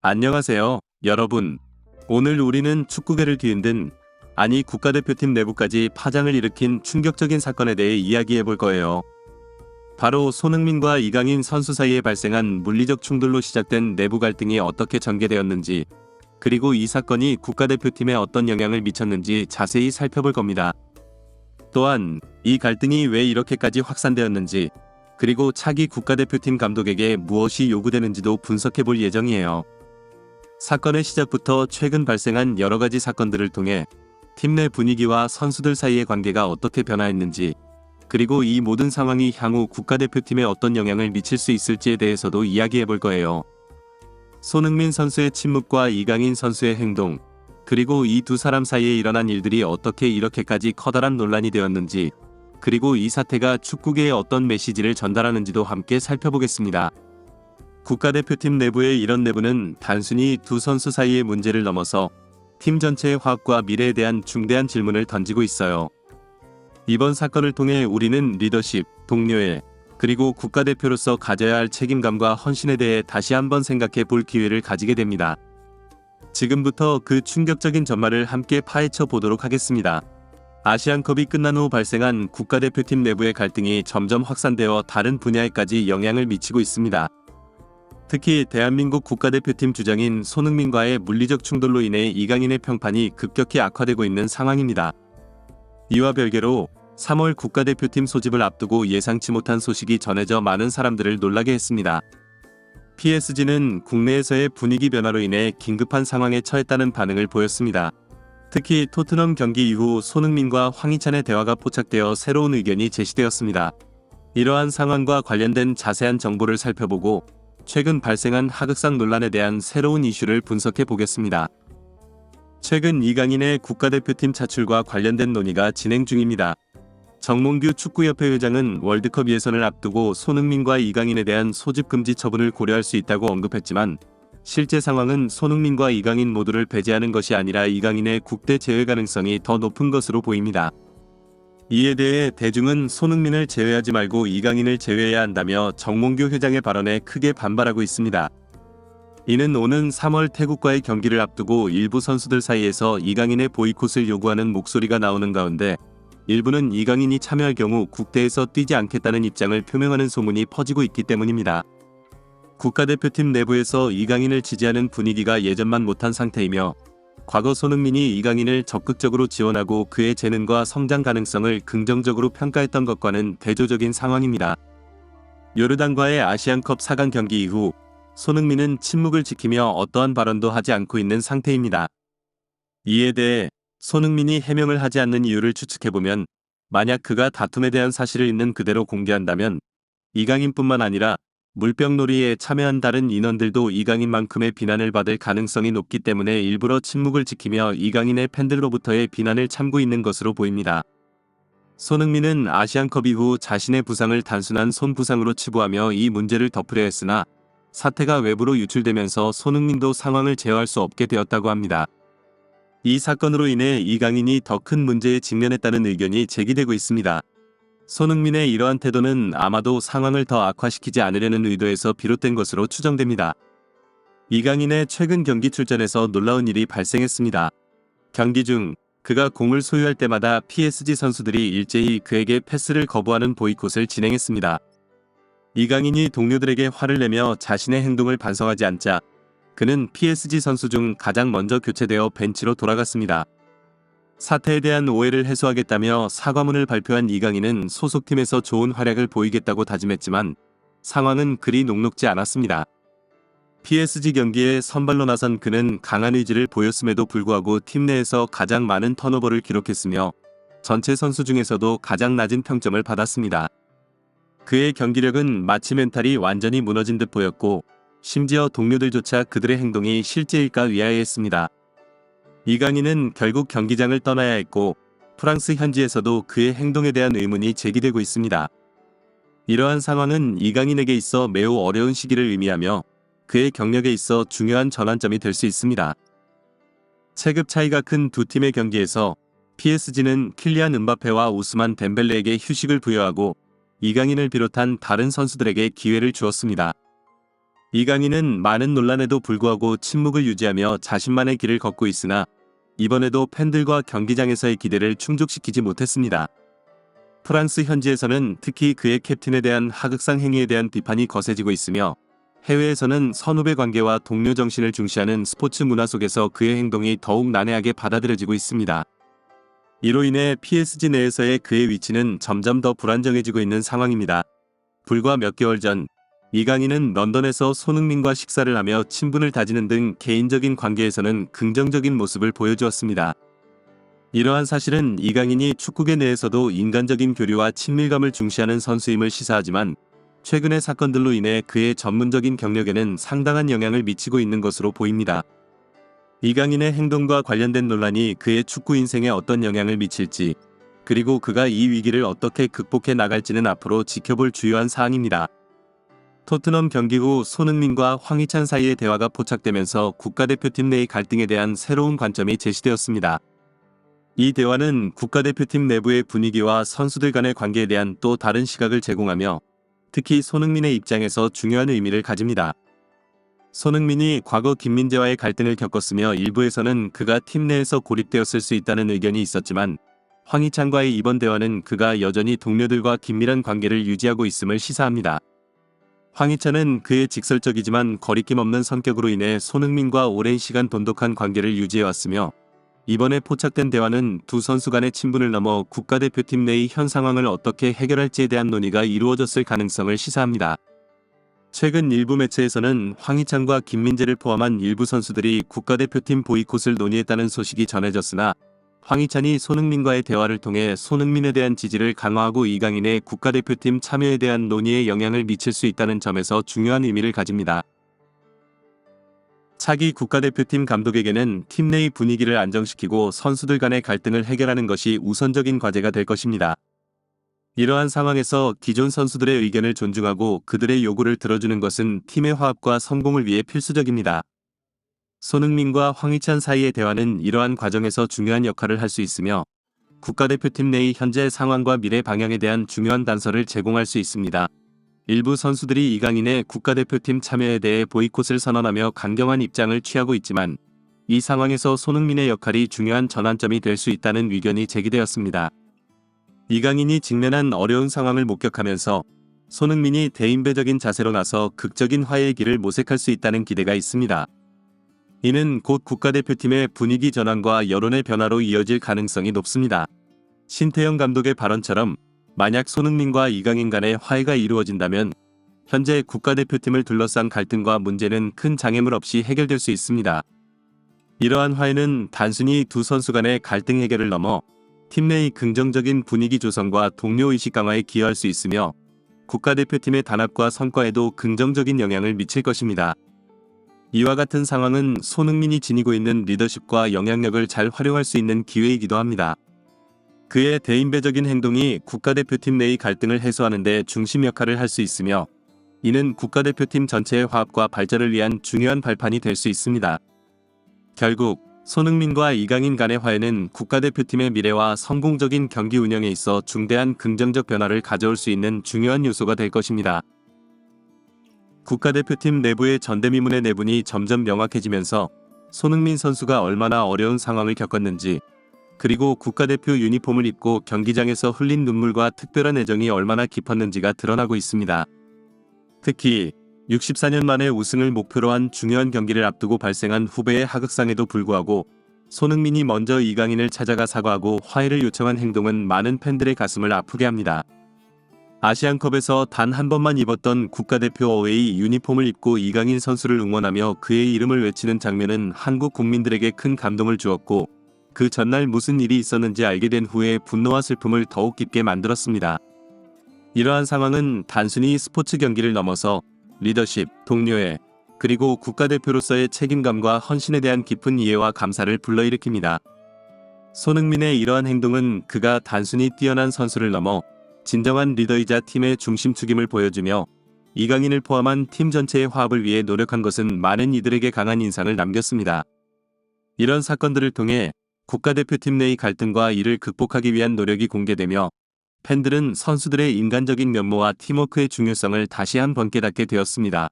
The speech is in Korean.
안녕하세요, 여러분. 오늘 우리는 축구계를 뒤흔든, 아니 국가대표팀 내부까지 파장을 일으킨 충격적인 사건에 대해 이야기해 볼 거예요. 바로 손흥민과 이강인 선수 사이에 발생한 물리적 충돌로 시작된 내부 갈등이 어떻게 전개되었는지, 그리고 이 사건이 국가대표팀에 어떤 영향을 미쳤는지 자세히 살펴볼 겁니다. 또한 이 갈등이 왜 이렇게까지 확산되었는지, 그리고 차기 국가대표팀 감독에게 무엇이 요구되는지도 분석해 볼 예정이에요. 사건의 시작부터 최근 발생한 여러가지 사건들을 통해 팀 내 분위기와 선수들 사이의 관계가 어떻게 변화했는지, 그리고 이 모든 상황이 향후 국가대표팀에 어떤 영향을 미칠 수 있을지에 대해서도 이야기해 볼 거예요. 손흥민 선수의 침묵과 이강인 선수의 행동, 그리고 이 두 사람 사이에 일어난 일들이 어떻게 이렇게까지 커다란 논란이 되었는지, 그리고 이 사태가 축구계에 어떤 메시지를 전달하는지도 함께 살펴보겠습니다. 국가대표팀 내부의 이런 내부는 단순히 두 선수 사이의 문제를 넘어서 팀 전체의 화합과 미래에 대한 중대한 질문을 던지고 있어요. 이번 사건을 통해 우리는 리더십, 동료애, 그리고 국가대표로서 가져야 할 책임감과 헌신에 대해 다시 한번 생각해 볼 기회를 가지게 됩니다. 지금부터 그 충격적인 전말을 함께 파헤쳐 보도록 하겠습니다. 아시안컵이 끝난 후 발생한 국가대표팀 내부의 갈등이 점점 확산되어 다른 분야에까지 영향을 미치고 있습니다. 특히 대한민국 국가대표팀 주장인 손흥민과의 물리적 충돌로 인해 이강인의 평판이 급격히 악화되고 있는 상황입니다. 이와 별개로 3월 국가대표팀 소집을 앞두고 예상치 못한 소식이 전해져 많은 사람들을 놀라게 했습니다. PSG는 국내에서의 분위기 변화로 인해 긴급한 상황에 처했다는 반응을 보였습니다. 특히 토트넘 경기 이후 손흥민과 황희찬의 대화가 포착되어 새로운 의견이 제시되었습니다. 이러한 상황과 관련된 자세한 정보를 살펴보고 최근 발생한 하극상 논란에 대한 새로운 이슈를 분석해 보겠습니다. 최근 이강인의 국가대표팀 차출과 관련된 논의가 진행 중입니다. 정몽규 축구협회 회장은 월드컵 예선을 앞두고 손흥민과 이강인에 대한 소집 금지 처분을 고려할 수 있다고 언급했지만, 실제 상황은 손흥민과 이강인 모두를 배제하는 것이 아니라 이강인의 국대 제외 가능성이 더 높은 것으로 보입니다. 이에 대해 대중은 손흥민을 제외하지 말고 이강인을 제외해야 한다며 정몽규 회장의 발언에 크게 반발하고 있습니다. 이는 오는 3월 태국과의 경기를 앞두고 일부 선수들 사이에서 이강인의 보이콧을 요구하는 목소리가 나오는 가운데, 일부는 이강인이 참여할 경우 국대에서 뛰지 않겠다는 입장을 표명하는 소문이 퍼지고 있기 때문입니다. 국가대표팀 내부에서 이강인을 지지하는 분위기가 예전만 못한 상태이며, 과거 손흥민이 이강인을 적극적으로 지원하고 그의 재능과 성장 가능성을 긍정적으로 평가했던 것과는 대조적인 상황입니다. 요르단과의 아시안컵 4강 경기 이후 손흥민은 침묵을 지키며 어떠한 발언도 하지 않고 있는 상태입니다. 이에 대해 손흥민이 해명을 하지 않는 이유를 추측해보면, 만약 그가 다툼에 대한 사실을 있는 그대로 공개한다면 이강인뿐만 아니라 물병놀이에 참여한 다른 인원들도 이강인만큼의 비난을 받을 가능성이 높기 때문에 일부러 침묵을 지키며 이강인의 팬들로부터의 비난을 참고 있는 것으로 보입니다. 손흥민은 아시안컵 이후 자신의 부상을 단순한 손 부상으로 치부하며 이 문제를 덮으려 했으나, 사태가 외부로 유출되면서 손흥민도 상황을 제어할 수 없게 되었다고 합니다. 이 사건으로 인해 이강인이 더 큰 문제에 직면했다는 의견이 제기되고 있습니다. 손흥민의 이러한 태도는 아마도 상황을 더 악화시키지 않으려는 의도에서 비롯된 것으로 추정됩니다. 이강인의 최근 경기 출전에서 놀라운 일이 발생했습니다. 경기 중 그가 공을 소유할 때마다 PSG 선수들이 일제히 그에게 패스를 거부하는 보이콧을 진행했습니다. 이강인이 동료들에게 화를 내며 자신의 행동을 반성하지 않자 그는 PSG 선수 중 가장 먼저 교체되어 벤치로 돌아갔습니다. 사태에 대한 오해를 해소하겠다며 사과문을 발표한 이강인은 소속팀에서 좋은 활약을 보이겠다고 다짐했지만 상황은 그리 녹록지 않았습니다. PSG 경기에 선발로 나선 그는 강한 의지를 보였음에도 불구하고 팀 내에서 가장 많은 턴오버를 기록했으며 전체 선수 중에서도 가장 낮은 평점을 받았습니다. 그의 경기력은 마치 멘탈이 완전히 무너진 듯 보였고, 심지어 동료들조차 그들의 행동이 실제일까 의아해했습니다. 이강인은 결국 경기장을 떠나야 했고, 프랑스 현지에서도 그의 행동에 대한 의문이 제기되고 있습니다. 이러한 상황은 이강인에게 있어 매우 어려운 시기를 의미하며 그의 경력에 있어 중요한 전환점이 될 수 있습니다. 체급 차이가 큰 두 팀의 경기에서 PSG는 킬리안 음바페와 우스만 덴벨레에게 휴식을 부여하고 이강인을 비롯한 다른 선수들에게 기회를 주었습니다. 이강인은 많은 논란에도 불구하고 침묵을 유지하며 자신만의 길을 걷고 있으나 이번에도 팬들과 경기장에서의 기대를 충족시키지 못했습니다. 프랑스 현지에서는 특히 그의 캡틴에 대한 하극상 행위에 대한 비판이 거세지고 있으며 해외에서는 선후배 관계와 동료 정신을 중시하는 스포츠 문화 속에서 그의 행동이 더욱 난해하게 받아들여지고 있습니다. 이로 인해 PSG 내에서의 그의 위치는 점점 더 불안정해지고 있는 상황입니다. 불과 몇 개월 전 이강인은 런던에서 손흥민과 식사를 하며 친분을 다지는 등 개인적인 관계에서는 긍정적인 모습을 보여주었습니다. 이러한 사실은 이강인이 축구계 내에서도 인간적인 교류와 친밀감을 중시하는 선수임을 시사하지만 최근의 사건들로 인해 그의 전문적인 경력에는 상당한 영향을 미치고 있는 것으로 보입니다. 이강인의 행동과 관련된 논란이 그의 축구 인생에 어떤 영향을 미칠지, 그리고 그가 이 위기를 어떻게 극복해 나갈지는 앞으로 지켜볼 주요한 사안입니다. 토트넘 경기 후 손흥민과 황희찬 사이의 대화가 포착되면서 국가대표팀 내의 갈등에 대한 새로운 관점이 제시되었습니다. 이 대화는 국가대표팀 내부의 분위기와 선수들 간의 관계에 대한 또 다른 시각을 제공하며 특히 손흥민의 입장에서 중요한 의미를 가집니다. 손흥민이 과거 김민재와의 갈등을 겪었으며 일부에서는 그가 팀 내에서 고립되었을 수 있다는 의견이 있었지만 황희찬과의 이번 대화는 그가 여전히 동료들과 긴밀한 관계를 유지하고 있음을 시사합니다. 황희찬은 그의 직설적이지만 거리낌 없는 성격으로 인해 손흥민과 오랜 시간 돈독한 관계를 유지해왔으며 이번에 포착된 대화는 두 선수 간의 친분을 넘어 국가대표팀 내의 현 상황을 어떻게 해결할지에 대한 논의가 이루어졌을 가능성을 시사합니다. 최근 일부 매체에서는 황희찬과 김민재를 포함한 일부 선수들이 국가대표팀 보이콧을 논의했다는 소식이 전해졌으나 황희찬이 손흥민과의 대화를 통해 손흥민에 대한 지지를 강화하고 이강인의 국가대표팀 참여에 대한 논의에 영향을 미칠 수 있다는 점에서 중요한 의미를 가집니다. 차기 국가대표팀 감독에게는 팀 내의 분위기를 안정시키고 선수들 간의 갈등을 해결하는 것이 우선적인 과제가 될 것입니다. 이러한 상황에서 기존 선수들의 의견을 존중하고 그들의 요구를 들어주는 것은 팀의 화합과 성공을 위해 필수적입니다. 손흥민과 황희찬 사이의 대화는 이러한 과정에서 중요한 역할을 할 수 있으며 국가대표팀 내의 현재 상황과 미래 방향에 대한 중요한 단서를 제공할 수 있습니다. 일부 선수들이 이강인의 국가대표팀 참여에 대해 보이콧을 선언하며 강경한 입장을 취하고 있지만 이 상황에서 손흥민의 역할이 중요한 전환점이 될 수 있다는 의견이 제기되었습니다. 이강인이 직면한 어려운 상황을 목격하면서 손흥민이 대인배적인 자세로 나서 극적인 화해의 길을 모색할 수 있다는 기대가 있습니다. 이는 곧 국가대표팀의 분위기 전환과 여론의 변화로 이어질 가능성이 높습니다. 신태영 감독의 발언처럼 만약 손흥민과 이강인 간의 화해가 이루어진다면 현재 국가대표팀을 둘러싼 갈등과 문제는 큰 장애물 없이 해결될 수 있습니다. 이러한 화해는 단순히 두 선수 간의 갈등 해결을 넘어 팀 내의 긍정적인 분위기 조성과 동료의식 강화에 기여할 수 있으며 국가대표팀의 단합과 성과에도 긍정적인 영향을 미칠 것입니다. 이와 같은 상황은 손흥민이 지니고 있는 리더십과 영향력을 잘 활용할 수 있는 기회이기도 합니다. 그의 대인배적인 행동이 국가대표팀 내의 갈등을 해소하는 데 중심 역할을 할 수 있으며 이는 국가대표팀 전체의 화합과 발전을 위한 중요한 발판이 될 수 있습니다. 결국 손흥민과 이강인 간의 화해는 국가대표팀의 미래와 성공적인 경기 운영에 있어 중대한 긍정적 변화를 가져올 수 있는 중요한 요소가 될 것입니다. 국가대표팀 내부의 전대미문의 내분이 점점 명확해지면서 손흥민 선수가 얼마나 어려운 상황을 겪었는지 그리고 국가대표 유니폼을 입고 경기장에서 흘린 눈물과 특별한 애정이 얼마나 깊었는지가 드러나고 있습니다. 특히 64년 만에 우승을 목표로 한 중요한 경기를 앞두고 발생한 후배의 하극상에도 불구하고 손흥민이 먼저 이강인을 찾아가 사과하고 화해를 요청한 행동은 많은 팬들의 가슴을 아프게 합니다. 아시안컵에서 단 한 번만 입었던 국가대표 어웨이 유니폼을 입고 이강인 선수를 응원하며 그의 이름을 외치는 장면은 한국 국민들에게 큰 감동을 주었고 그 전날 무슨 일이 있었는지 알게 된 후에 분노와 슬픔을 더욱 깊게 만들었습니다. 이러한 상황은 단순히 스포츠 경기를 넘어서 리더십, 동료애, 그리고 국가대표로서의 책임감과 헌신에 대한 깊은 이해와 감사를 불러일으킵니다. 손흥민의 이러한 행동은 그가 단순히 뛰어난 선수를 넘어 진정한 리더이자 팀의 중심축임을 보여주며 이강인을 포함한 팀 전체의 화합을 위해 노력한 것은 많은 이들에게 강한 인상을 남겼습니다. 이런 사건들을 통해 국가대표팀 내의 갈등과 이를 극복하기 위한 노력이 공개되며 팬들은 선수들의 인간적인 면모와 팀워크의 중요성을 다시 한번 깨닫게 되었습니다.